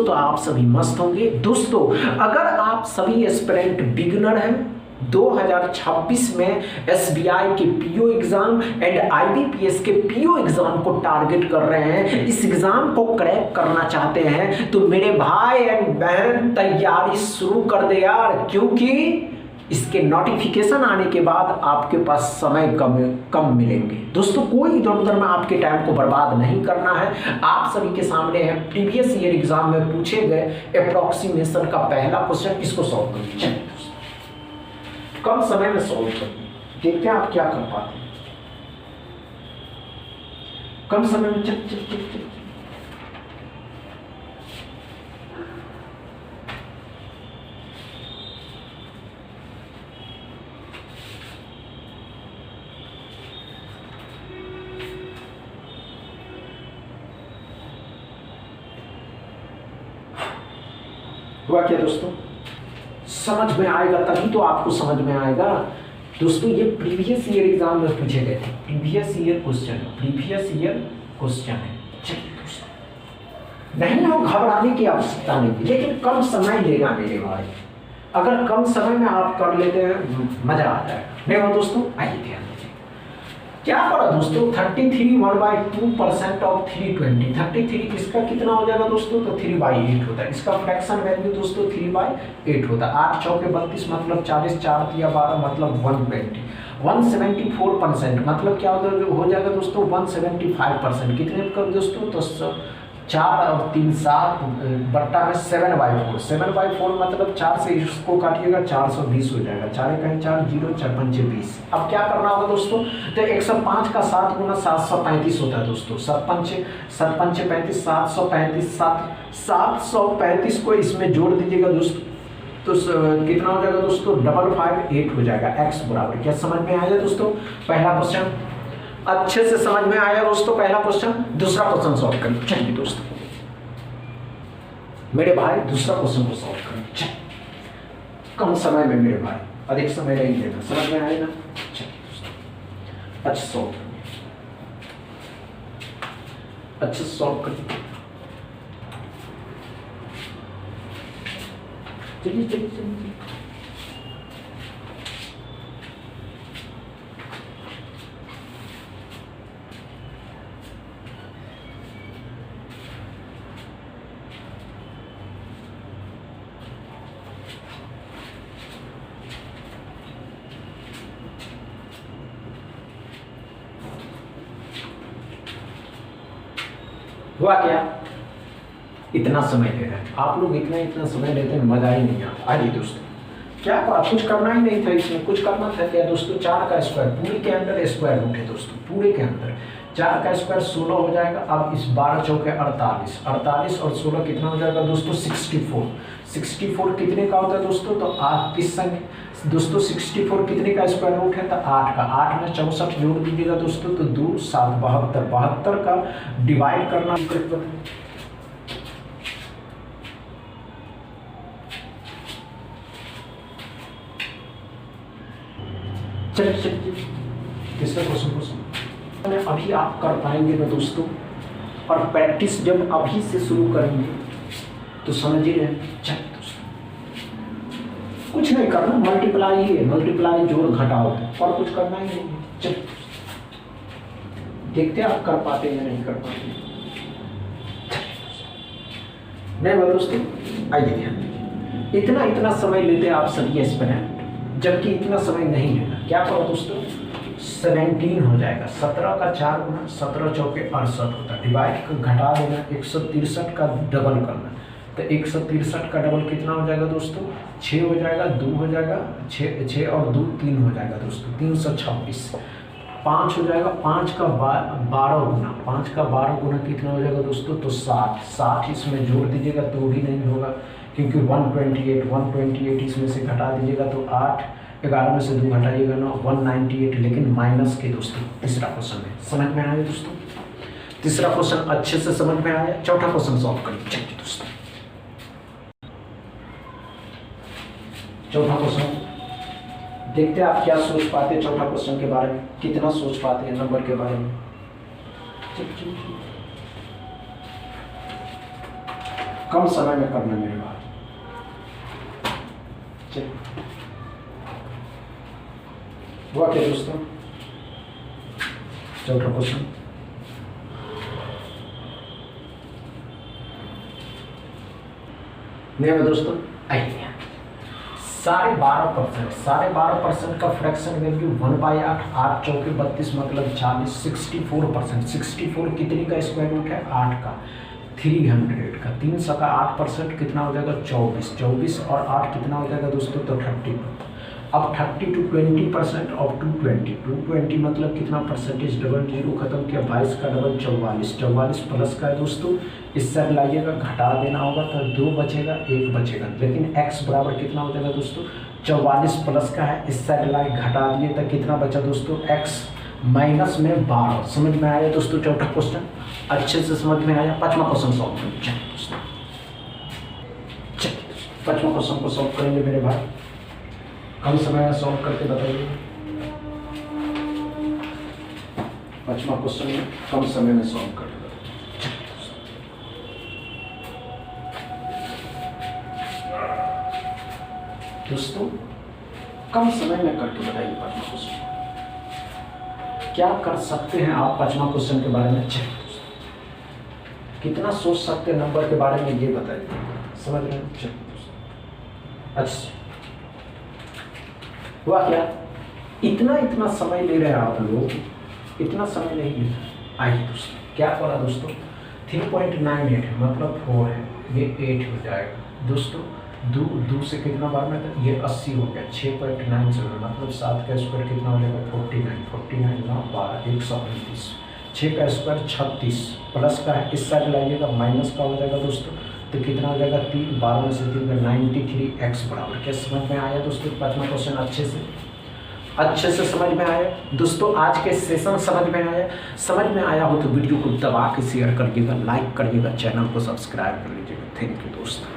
तो आप सभी मस्त होंगे। दोस्तों अगर आप सभी एस्पिरेंट बिगिनर हैं, 2026 में एसबीआई के पीओ एग्जाम एंड आईबीपीएस के पीओ एग्जाम को टारगेट कर रहे हैं, इस एग्जाम को क्रैक करना चाहते हैं, तो मेरे भाई एंड बहन तैयारी शुरू कर दे यार, क्योंकि इसके नोटिफिकेशन आने के बाद आपके पास समय कम मिलेंगे। दोस्तों कोई इधर उधर में आपके टाइम को बर्बाद नहीं करना है। आप सभी के सामने है प्रीवियस ईयर एग्जाम में पूछे गए अप्रोक्सीमेशन का पहला क्वेश्चन, इसको सॉल्व करिए। कम समय में सॉल्व करिए, देखते हैं आप क्या कर पाते हैं। कम समय में चल चल चल चल हुआ क्या दोस्तों? समझ में आएगा तभी तो आपको समझ में आएगा। दोस्तों ये प्रीवियस ईयर एग्जाम में पूछे गए थे, प्रीवियस ईयर क्वेश्चन है। नहीं हो घबराने की आवश्यकता नहीं, लेकिन कम समय लेगा मेरे भाई। अगर कम समय में आप कर लेते हैं मजा आ जाएगा। नहीं हो दोस्तों, आइए ध्यान दीजिए क्या करा दोस्तों। 33 1/2% ऑफ 320, 33 इसका कितना हो जाएगा दोस्तों? तो 3/8 होता है। इसका फ्रैक्शन वैल्यू दोस्तों 3/8 होता है। 8 चौके 32 मतलब 40, 4 दिया 12 मतलब 120, 174% मतलब क्या हो जाएगा दोस्तों? 175%। कितने का दोस्तों? तो 4 और 3 7 बट्टा में 7/4, 7/4 मतलब 4 से इसको काटिएगा 420 हो जाएगा। 4 कहीं 4 0 4 5 20। अब क्या करना होगा दोस्तों? तो 105 का 7 गुना 735 होता है दोस्तों। 7 5 35 735 735 को इसमें जोड़ दीजिएगा दोस्तों, तो कितना हो जाएगा दोस्तों? 558 हो जाएगा। x बराबर क्या समझ में आया दोस्तों? पहला क्वेश्चन अच्छे से समझ में आया दोस्तों पहला क्वेश्चन। दूसरा क्वेश्चन सॉल्व करें। चलिए दोस्तों मेरे भाई दूसरा क्वेश्चन को सॉल्व करें। कम समय में मेरे भाई, अधिक समय नहीं लेना, समझ में आएगा। चलिए दोस्तों अच्छा सॉल्व करिए, अच्छे से सॉल्व करिए। चलिए चलिए चलिए हुआ क्या? इतना समय ले रहे हैं आप लोग, इतना समय लेते हैं, मजा ही नहीं आता। आइए दोस्तों क्या कुछ करना ही नहीं था इसमें, कुछ करना था क्या दोस्तों? 4 का स्क्वायर पूरे के अंदर स्क्वायर रूट है दोस्तों, पूरे के अंदर 4 का स्क्वायर 16 हो जाएगा। अब इस 12 चौके 48, 48 और 16 कितना हो जाएगा दोस्तों? 64। 64 कितने का होता है दोस्तों? तो 8 किस संख्या दोस्तों? 64 कितने का स्क्वायर रूट है? तो 8 का। 8 में 64 जोड़ दीजिएगा दोस्तों, तो 2 7 72, 72 का डिवाइड करना। चलिए तीसरा क्वेश्चन अभी आप कर पाएंगे ना दोस्तों, और प्रैक्टिस जब अभी से शुरू करेंगे तो समझिए। चलिए दोस्तों कुछ नहीं करना, मल्टीप्लाई ही है, मल्टीप्लाई जोड़ घटाओ है, और कुछ करना ही नहीं। चलिए देखते हैं आप कर पाते हैं या नहीं कर पाते। नहीं बात दोस्तों, आइए ध्यान दीजिए। इतना समय लेते हैं आप सभी एस्पिरेंट, जबकि इतना समय नहीं लेना। क्या करो दोस्तों? 17 हो जाएगा। 17 का 4 गुना 17 चौके 68 होता है। डिवाइड घटा देना, 163 का डबल करना, तो 163 का डबल कितना हो जाएगा दोस्तों? 6 हो जाएगा, 2 हो जाएगा, 6 और 2 3 हो जाएगा दोस्तों, 326। 5 हो जाएगा, 5 का 12 गुना, 5 का 12 गुना कितना हो जाएगा दोस्तों? तो 60 इसमें जोड़ दीजिएगा तो भी नहीं होगा, क्योंकि 128 इसमें से घटा दीजिएगा तो 8, 11 में से 2 घटाइएगा ना 198, लेकिन माइनस के दोस्तों। तीसरा क्वेश्चन है, समझ में आया दोस्तों? तीसरा क्वेश्चन अच्छे से समझ में आया। चौथा क्वेश्चन सॉल्व करिए। चलिए दोस्तों चौथा क्वेश्चन देखते हैं आप क्या सोच पाते हैं चौथा क्वेश्चन के बारे में, कितना सोच पाते हैं नंबर के बारे में। कम समय में करना मेरे भाई। चलिए हुआ क्या दोस्तों, चौथा क्वेश्चन। नहीं दोस्तों आइए, 12.5% का फ्रैक्शन वैल्यू 1/8, 8 चौके 32 मतलब 40, 64%। 64 कितने का स्क्वायर रूट है, 8 का, 300 का, 300 का 8% कितना हो जाएगा, 24, 24 और 8 कितना हो जाएगा दोस्तों, तो 32। अब 30 to 20% ऑफ 220 मतलब कितना परसेंटेज, डबल जीरो खत्म किया, 22 का डबल 44, 44 प्लस का है दोस्तों, इस साइड लाइएगा, घटा देना होगा तो 2 बचेगा, 1 बचेगा, लेकिन x बराबर कितना हो जाएगा दोस्तों, 44 प्लस का है, इस साइड लाइक घटा दिए तो कितना बचा दोस्तों, x माइनस में 12। समझ में आया दोस्तों चौथा क्वेश्चन, अच्छे से समझ में आया। पांचवा क्वेश्चन सॉल्व करेंगे। चलिए दोस्तों, चलिए पांचवा क्वेश्चन को सॉल्व करेंगे मेरे भाई, कम समय में सॉल्व करके बताइए। पांचवा क्वेश्चन में कम समय में सॉल्व करके बताइए। दोस्तों कम समय में करके बताइए पांचवा क्वेश्चन, क्या कर सकते हैं आप पांचवा क्वेश्चन के बारे में, चलिए दोस्तों कितना सोच सकते हैं नंबर के बारे में ये बताइए, समझ रहे हैं। चलिए दोस्तों, अच्छा हुआ क्या, इतना समय ले रहे हैं आप लोग, इतना समय नहीं ले। आइए दोस्तों क्या करा दोस्तों, 3.98 है मतलब 4 है, ये 8 हो जाएगा दोस्तों, दो से कितना बार में, तो ये 80 हो गया, 6.97 मतलब 7 का स्क्वायर कितना हो जाएगा, 49 ना 12, 129, 6 का स्क्वायर 36 प्लस का है, इस साइड लाइएगा, माइनस का हो जाएगा दोस्तों, तो कितना हो जाएगा, 3, 12 में से 3 का 93x बराबर। क्या समझ में आया दोस्तों पांचवा क्वेश्चन, अच्छे से समझ में आया दोस्तों। आज के सेशन समझ में आया हो तो वीडियो को दबा के शेयर करिएगा, लाइक करिएगा, चैनल को सब्सक्राइब कर लीजिएगा। थैंक यू दोस्तों।